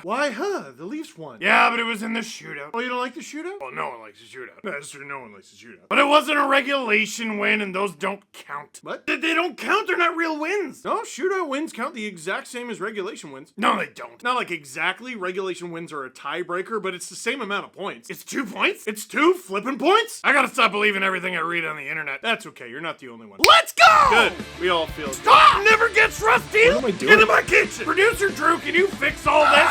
Why, the Leafs won. Yeah, but it was in the shootout. Oh, you don't like the shootout? Well, no one likes a shootout. That's true, no one likes a shootout. But it wasn't a regulation win, and those don't count. What? They don't count, they're not real wins. No, shootout wins count the exact same as regulation wins. No, they don't. Not like exactly. Regulation wins are a tiebreaker, but it's the same amount of points. It's 2 points? It's 2 flipping points? I gotta stop believing everything I read on the internet. That's okay, you're not the only one. Let's go! Good. We all feel good. Stop! Never gets rusty! What am I doing? Into my kitchen! Producer Drew, can you fix all this?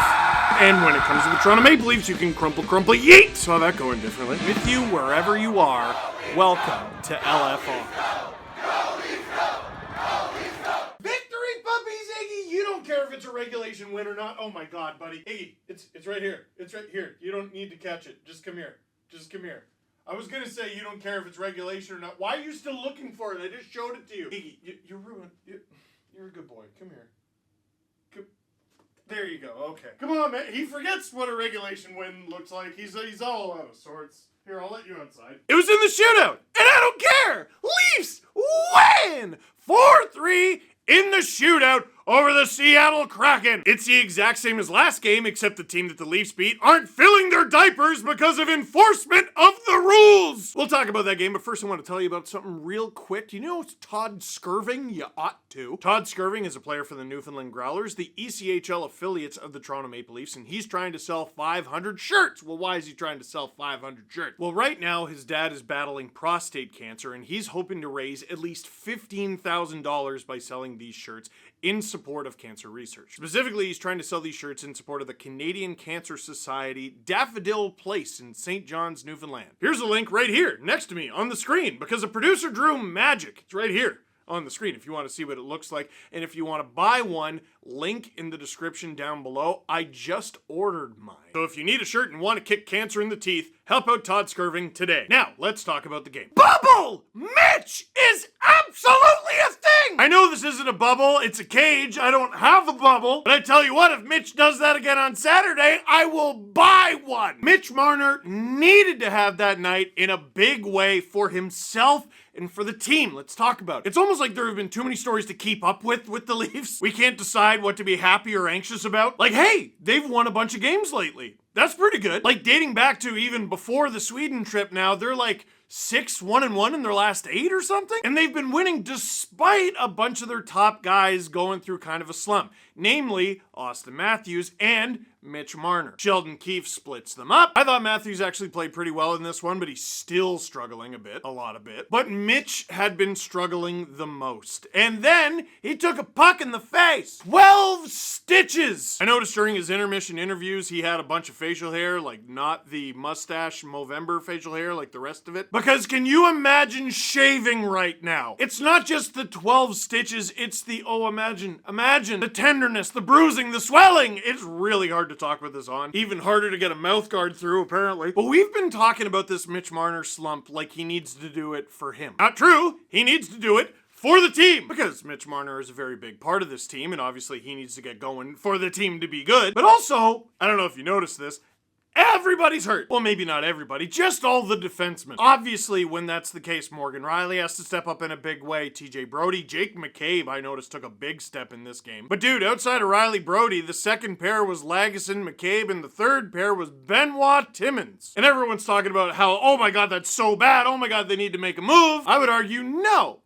And when it comes to the Toronto Maple Leafs, you can crumple, yeet! Saw that going differently. With you wherever you are, welcome to LFR. Victory, puppies, Iggy! You don't care if it's a regulation win or not. Oh my god, buddy. Iggy, it's right here. It's right here. You don't need to catch it. Just come here. Just come here. I was gonna say you don't care if it's regulation or not. Why are you still looking for it? I just showed it to you. Iggy, you ruined it. You're a good boy. Come here. There you go. Okay. Come on, man. He forgets what a regulation win looks like. He's all out of sorts. Here, I'll let you outside. It was in the shootout, and I don't care. Leafs win 4-3 in the shootout over the Seattle Kraken. It's the exact same as last game, except the team that the Leafs beat aren't filling their diapers because of enforcement of the rules. We'll talk about that game, but first I want to tell you about something real quick. You know Todd Skirving? You ought to. Todd Skirving is a player for the Newfoundland Growlers, the ECHL affiliates of the Toronto Maple Leafs, and he's trying to sell 500 shirts. Well, why is he trying to sell 500 shirts? Well, right now his dad is battling prostate cancer, and he's hoping to raise at least $15,000 by selling these shirts in support of cancer research. Specifically, he's trying to sell these shirts in support of the Canadian Cancer Society Daffodil Place in St. John's, Newfoundland. Here's a link right here, next to me, on the screen, because the producer drew magic. It's right here on the screen if you want to see what it looks like. And if you want to buy one, link in the description down below. I just ordered mine. So if you need a shirt and want to kick cancer in the teeth, help out Todd Skirving today. Now, let's talk about the game. Bubble! Mitch is absolutely a thing! I know this isn't a bubble, it's a cage. I don't have a bubble. But I tell you what, if Mitch does that again on Saturday, I will buy one. Mitch Marner needed to have that night in a big way for himself and for the team. Let's talk about it. It's almost like there have been too many stories to keep up with the Leafs. We can't decide what to be happy or anxious about. Like, hey, they've won a bunch of games lately. That's pretty good. Like, dating back to even before the Sweden trip now, they're like 6-1-1 in their last 8 or something. And they've been winning despite a bunch of their top guys going through kind of a slump. Namely, Austin Matthews and Mitch Marner. Sheldon Keefe splits them up. I thought Matthews actually played pretty well in this one, but he's still struggling a lot of bit. But Mitch had been struggling the most. And then he took a puck in the face. 12 stitches! I noticed during his intermission interviews, he had a bunch of facial hair, like not the mustache Movember facial hair like the rest of it. Because can you imagine shaving right now? It's not just the 12 stitches, it's the, imagine the tenderness, the bruising, the swelling. It's really hard to talk with this on. Even harder to get a mouth guard through, apparently. But we've been talking about this Mitch Marner slump like he needs to do it for him. Not true. He needs to do it for the team. Because Mitch Marner is a very big part of this team, and obviously he needs to get going for the team to be good. But also, I don't know if you noticed this, everybody's hurt. Well, maybe not everybody, just all the defensemen. Obviously, when that's the case, Morgan Riley has to step up in a big way. TJ Brody, Jake McCabe, I noticed, took a big step in this game. But dude, outside of Riley Brody, the second pair was Lagesson, McCabe, and the third pair was Benoit Timmins. And everyone's talking about how, oh my god, that's so bad. Oh my god, they need to make a move. I would argue, no.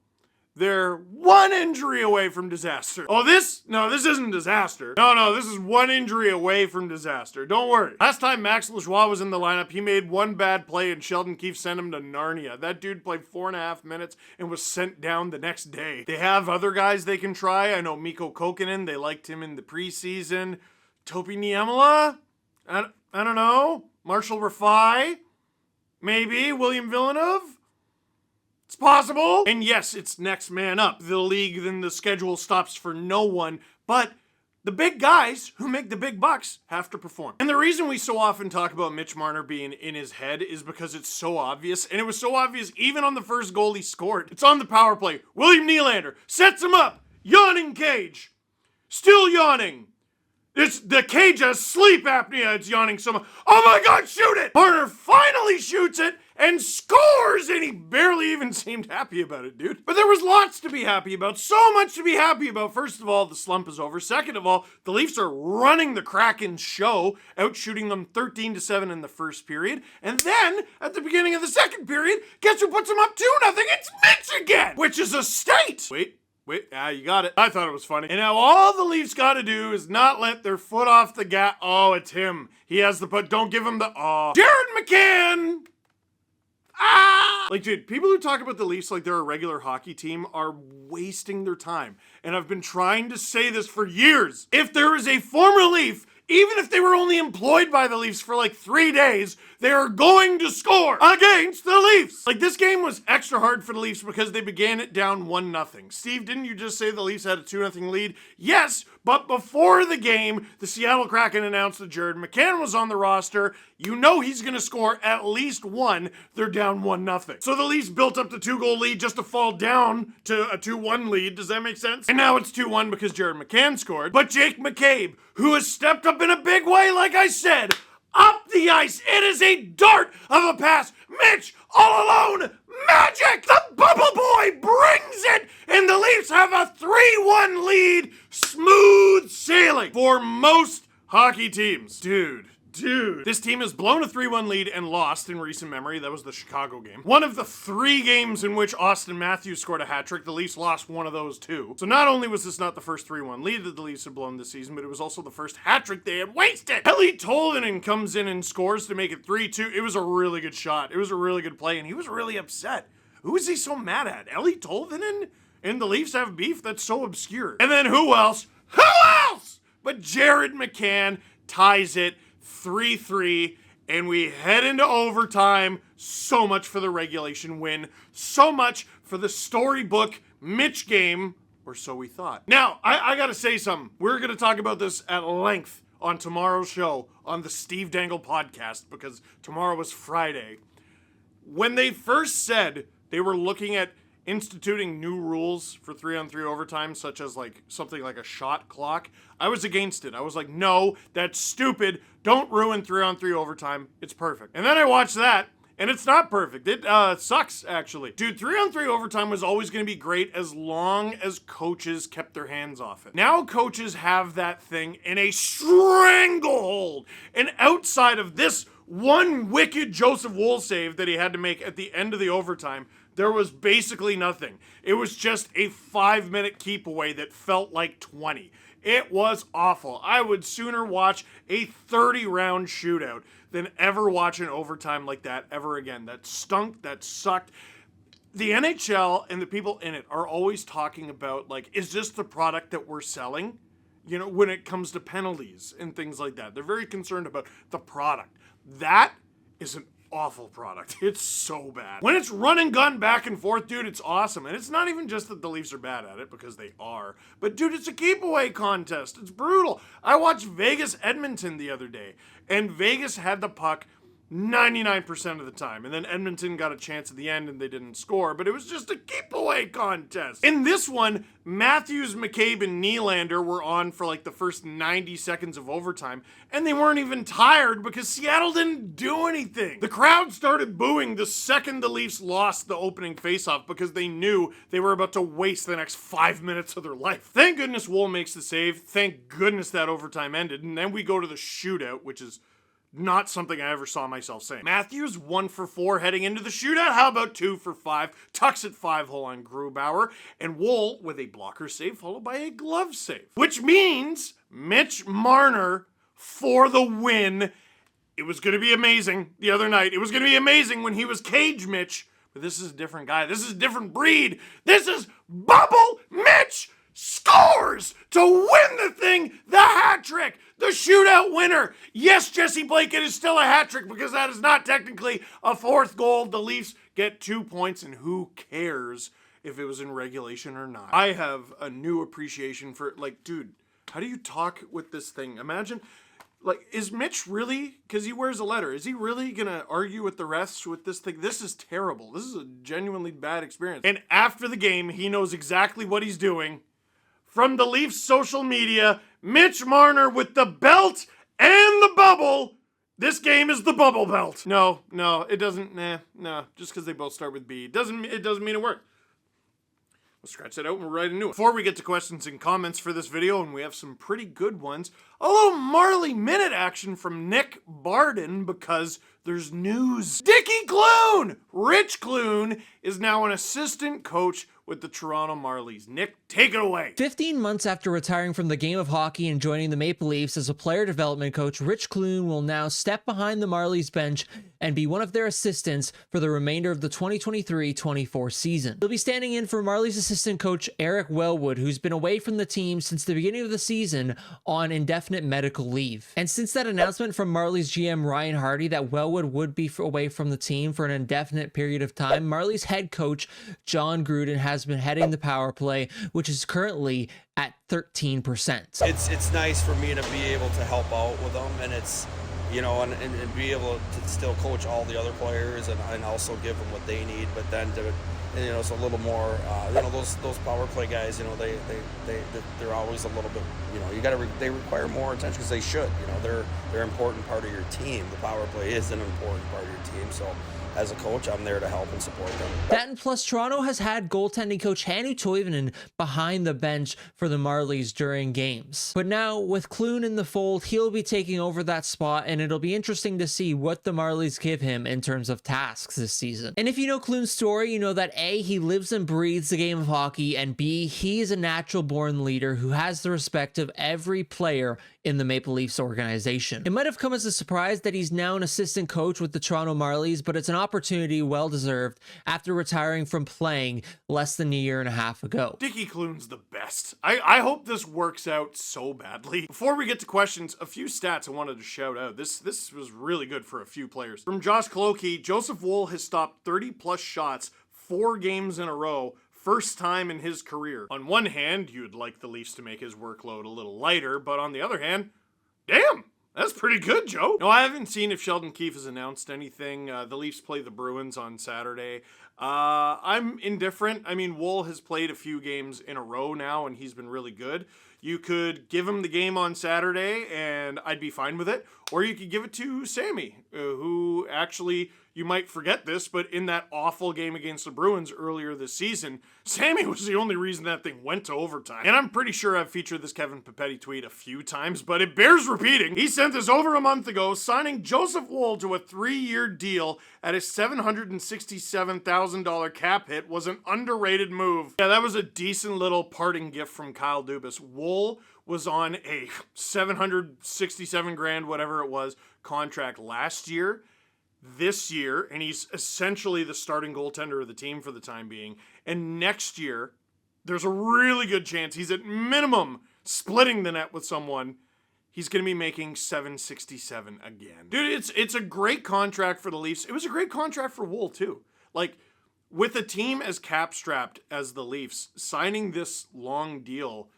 They're one injury away from disaster. Oh, this isn't disaster. No, this is one injury away from disaster. Don't worry. Last time Max Lajoie was in the lineup, he made one bad play and Sheldon Keefe sent him to Narnia. That dude played 4.5 minutes and was sent down the next day. They have other guys they can try. I know Mikko Kokkonen, they liked him in the preseason. Topi Niemela? I don't know. Marshall Rafai? Maybe. William Villeneuve? It's possible. And yes, it's next man up. The league, then the schedule stops for no one. But the big guys who make the big bucks have to perform. And the reason we so often talk about Mitch Marner being in his head is because it's so obvious. And it was so obvious even on the first goal he scored. It's on the power play. William Nylander sets him up. Yawning cage. Still yawning. The cage has sleep apnea. It's yawning so much. Oh my god, shoot it! Marner finally shoots it. and scores, and he barely even seemed happy about it, dude. But there was lots to be happy about, so much to be happy about. First of all, the slump is over. Second of all, the Leafs are running the Kraken show, outshooting them 13-7 in the first period. And then, at the beginning of the second period, guess who puts them up 2-0? It's Mitch again, which is a state. Wait, you got it. I thought it was funny. And now all the Leafs got to do is not let their foot off the gas. Oh, it's him. He has the putt. Don't give him the, Jared McCann. Like, dude, people who talk about the Leafs like they're a regular hockey team are wasting their time. And I've been trying to say this for years. If there is a former Leaf, even if they were only employed by the Leafs for like 3 days, they are going to score against the Leafs. Like, this game was extra hard for the Leafs because they began it down 1-0. Steve, didn't you just say the Leafs had a 2-0 lead? Yes, but before the game, the Seattle Kraken announced that Jared McCann was on the roster. You know he's going to score at least one. They're down 1-0. So the Leafs built up the 2-goal lead just to fall down to a 2-1 lead. Does that make sense? And now it's 2-1 because Jared McCann scored. But Jake McCabe, who has stepped up in a big way, like I said, up the ice. It is a dart of a pass. Mitch, all alone. Magic! The Bubble Boy brings it, and the Leafs have a 3-1 lead. Smooth sailing for most hockey teams. Dude. This team has blown a 3-1 lead and lost in recent memory. That was the Chicago game. One of the 3 games in which Austin Matthews scored a hat trick, the Leafs lost one of those too. So not only was this not the first 3-1 lead that the Leafs had blown this season, but it was also the first hat trick they had wasted. Ellie Tolvanen comes in and scores to make it 3-2. It was a really good shot. It was a really good play, and he was really upset. Who is he so mad at? Ellie Tolvanen? And the Leafs have beef? That's so obscure. And then who else? Who else? But Jared McCann ties it 3-3, and we head into overtime. So much for the regulation win. So much for the storybook Mitch game, or so we thought. Now, I gotta say something. We're gonna talk about this at length on tomorrow's show on the Steve Dangle podcast, because tomorrow was Friday. When they first said they were looking at instituting new rules for 3-on-3 overtime, such as like something like a shot clock, I was against it. I was like, no, that's stupid. Don't ruin 3-on-3 overtime. It's perfect. And then I watched that, and it's not perfect. It sucks, actually. Dude, 3-on-3 overtime was always going to be great as long as coaches kept their hands off it. Now coaches have that thing in a stranglehold. And outside of this one wicked Joseph Wool save that he had to make at the end of the overtime, there was basically nothing. It was just a 5-minute keep away that felt like 20. It was awful. I would sooner watch a 30-round shootout than ever watch an overtime like that ever again. That stunk, that sucked. The NHL and the people in it are always talking about, like, is this the product that we're selling? You know, when it comes to penalties and things like that. They're very concerned about the product. That is an awful product. It's so bad. When it's run and gun back and forth, dude, it's awesome. And it's not even just that the Leafs are bad at it, because they are. But dude, it's a keep away contest. It's brutal. I watched Vegas Edmonton the other day, and Vegas had the puck 99% of the time. And then Edmonton got a chance at the end and they didn't score, but it was just a keep away contest. In this one, Matthews, McCabe, and Nylander were on for like the first 90 seconds of overtime, and they weren't even tired because Seattle didn't do anything. The crowd started booing the second the Leafs lost the opening faceoff because they knew they were about to waste the next 5 minutes of their life. Thank goodness Wool makes the save. Thank goodness that overtime ended. And then we go to the shootout, which is not something I ever saw myself saying. Matthews 1 for 4 heading into the shootout. How about 2 for 5? Tucks it 5-hole on Grubauer. And Wool with a blocker save followed by a glove save. Which means Mitch Marner for the win. It was going to be amazing the other night. It was going to be amazing when he was Cage Mitch. But this is a different guy. This is a different breed. This is Bubble Mitch scores to win the thing, the hat trick, the shootout winner. Yes, Jesse Blake, it is still a hat trick because that is not technically a fourth goal. The Leafs get 2 points, and who cares if it was in regulation or not. I have a new appreciation for, like, dude, how do you talk with this thing? Imagine, like, is Mitch really, because he wears a letter, is he really going to argue with the refs with this thing? This is terrible. This is a genuinely bad experience. And after the game, he knows exactly what he's doing. From the Leafs social media, Mitch Marner with the belt and the bubble. This game is the bubble belt. No, it doesn't. No. Just because they both start with B, it doesn't mean it worked. We'll scratch that out and we're right into it. Before we get to questions and comments for this video, and we have some pretty good ones, a little Marley Minute action from Nick Barden because there's news. Dickie Clune! Rich Clune is now an assistant coach with the Toronto Marlies. Nick, take it away. 15 months after retiring from the game of hockey and joining the Maple Leafs as a player development coach, Rich Clune will now step behind the Marlies bench and be one of their assistants for the remainder of the 2023-24 season. He'll be standing in for Marlies assistant coach Eric Wellwood, who's been away from the team since the beginning of the season on indefinite medical leave. And since that announcement from Marlies GM Ryan Hardy that Wellwood would be away from the team for an indefinite period of time, Marlies head coach John Gruden has been heading the power play, which is currently at 13%. It's nice for me to be able to help out with them, and it's, and be able to still coach all the other players and also give them what they need, but then to, it's a little more, those power play guys, they're always a little bit, they require more attention because they should, they're an important part of your team. The power play is an important part of your team, so as a coach, I'm there to help and support them. That and plus, Toronto has had goaltending coach Hannu Toivonen behind the bench for the Marlies during games. But now, with Clune in the fold, he'll be taking over that spot, and it'll be interesting to see what the Marlies give him in terms of tasks this season. And if you know Clune's story, you know that A, he lives and breathes the game of hockey, and B, he is a natural-born leader who has the respect of every player in the Maple Leafs organization. It might have come as a surprise that he's now an assistant coach with the Toronto Marlies, but it's an opportunity well deserved after retiring from playing less than a year and a half ago. Dickie Clune's the best. I hope this works out so badly. Before we get to questions, a few stats I wanted to shout out. This was really good for a few players. From Josh Cloakey, Joseph Woll has stopped 30-plus shots 4 games in a row. First time in his career. On one hand, you'd like the Leafs to make his workload a little lighter, but on the other hand, damn, that's pretty good, Joe. No, I haven't seen if Sheldon Keefe has announced anything. The Leafs play the Bruins on Saturday. I'm indifferent. I mean, Woll has played a few games in a row now, and he's been really good. You could give him the game on Saturday, and I'd be fine with it. Or you could give it to Sammy, who actually, you might forget this, but in that awful game against the Bruins earlier this season, Sammy was the only reason that thing went to overtime. And I'm pretty sure I've featured this Kevin Papetti tweet a few times, but it bears repeating. He sent this over a month ago, signing Joseph Woll to a 3-year deal at a $767,000 cap hit was an underrated move. Yeah, that was a decent little parting gift from Kyle Dubas. Woll was on a $767,000, whatever it was, contract last year, this year, and he's essentially the starting goaltender of the team for the time being. And next year, there's a really good chance he's at minimum splitting the net with someone. He's going to be making $767,000 again. Dude, it's a great contract for the Leafs. It was a great contract for Woll, too. Like, with a team as cap-strapped as the Leafs, signing this long deal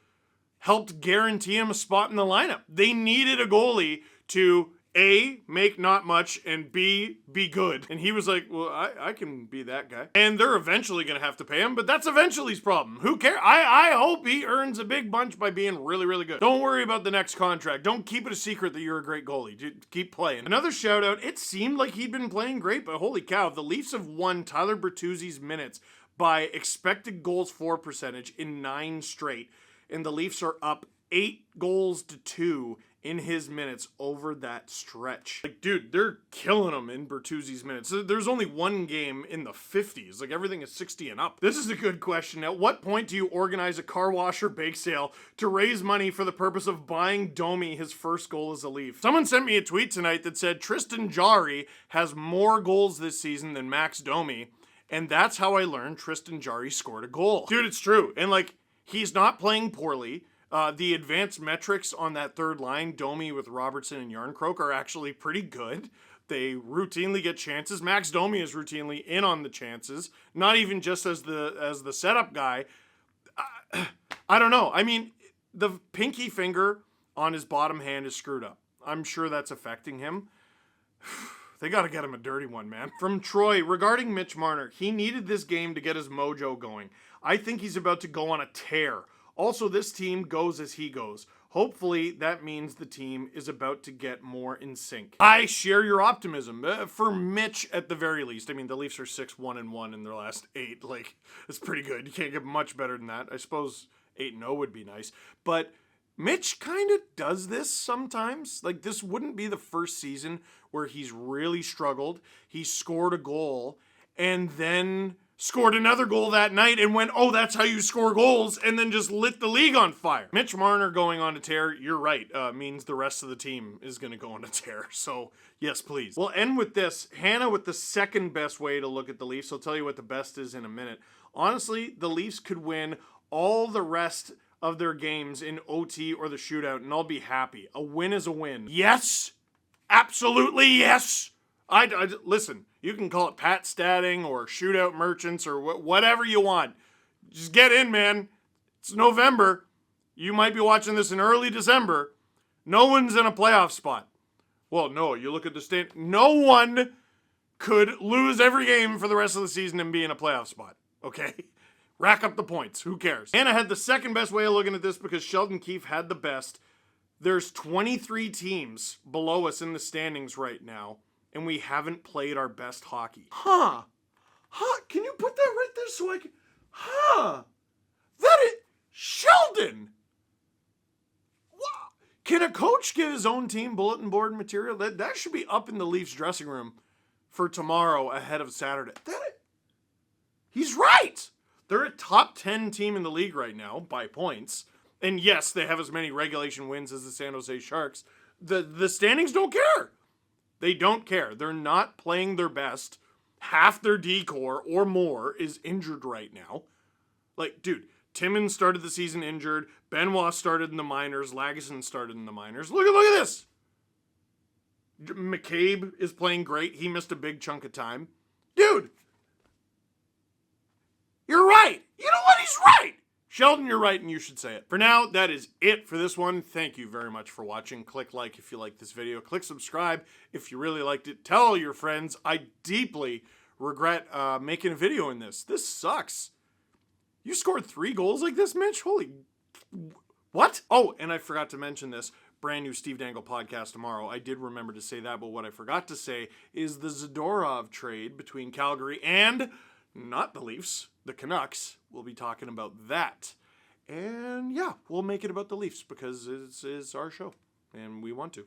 helped guarantee him a spot in the lineup. They needed a goalie to A, make not much, and B, be good. And he was like, well, I can be that guy. And they're eventually going to have to pay him, but that's eventually's problem. Who cares? I hope he earns a big bunch by being really, really good. Don't worry about the next contract. Don't keep it a secret that you're a great goalie. Just keep playing. Another shout out, it seemed like he'd been playing great, but holy cow, the Leafs have won Tyler Bertuzzi's minutes by expected goals for percentage in 9 straight. And the Leafs are up 8 goals to 2 in his minutes over that stretch. Like, dude, they're killing him in Bertuzzi's minutes. There's only one game in the 50s. Like, everything is 60 and up. This is a good question. At what point do you organize a car wash or bake sale to raise money for the purpose of buying Domi his first goal as a Leaf? Someone sent me a tweet tonight that said Tristan Jarry has more goals this season than Max Domi, and that's how I learned Tristan Jarry scored a goal. Dude, it's true. And, like, he's not playing poorly. The advanced metrics on that third line, Domi with Robertson and Yarncroke, are actually pretty good. They routinely get chances. Max Domi is routinely in on the chances, not even just as the setup guy. I don't know. I mean, the pinky finger on his bottom hand is screwed up. I'm sure that's affecting him. They got to get him a dirty one, man. From Troy, regarding Mitch Marner, he needed this game to get his mojo going. I think he's about to go on a tear. Also, this team goes as he goes. Hopefully, that means the team is about to get more in sync. I share your optimism. For Mitch, at the very least. I mean, the Leafs are 6-1-1 in their last 8. Like, it's pretty good. You can't get much better than that. I suppose 8-0 would be nice. But Mitch kind of does this sometimes. Like, this wouldn't be the first season where he's really struggled. He scored a goal and then scored another goal that night and went, oh, that's how you score goals, and then just lit the league on fire. Mitch Marner going on a tear, you're right, means the rest of the team is going to go on a tear. So, yes, please. We'll end with this. Hannah with the second best way to look at the Leafs. I'll tell you what the best is in a minute. Honestly, the Leafs could win all the rest of their games in OT or the shootout, and I'll be happy. A win is a win. Yes! Absolutely yes! Listen, you can call it pat statting or shootout merchants or whatever you want. Just get in, man. It's November. You might be watching this in early December. No one's in a playoff spot. Well, no, you look at the state. No one could lose every game for the rest of the season and be in a playoff spot. Okay? Rack up the points. Who cares? Hannah had the second best way of looking at this because Sheldon Keefe had the best. There's 23 teams below us in the standings right now, and we haven't played our best hockey. Huh. Can you put that right there so I can... That is... Sheldon! Wow. Can a coach give his own team bulletin board material? That should be up in the Leafs dressing room for tomorrow ahead of Saturday. He's right! They're a top 10 team in the league right now by points. And yes, they have as many regulation wins as the San Jose Sharks. The standings don't care. They don't care. They're not playing their best. Half their D-core or more is injured right now. Like, dude, Timmins started the season injured. Benoit started in the minors. Lagesson started in the minors. Look at this. McCabe is playing great. He missed a big chunk of time. Dude, you're right. You know what? He's right. Sheldon, you're right, and you should say it. For now, that is it for this one. Thank you very much for watching. Click like if you like this video. Click subscribe if you really liked it. Tell all your friends. I deeply regret making a video in this. This sucks. You scored 3 goals like this, Mitch? Holy... What? Oh, and I forgot to mention this. Brand new Steve Dangle podcast tomorrow. I did remember to say that, but what I forgot to say is the Zadorov trade between Calgary and... not the Leafs, the Canucks. We'll be talking about that. And yeah, we'll make it about the Leafs because it's our show and we want to.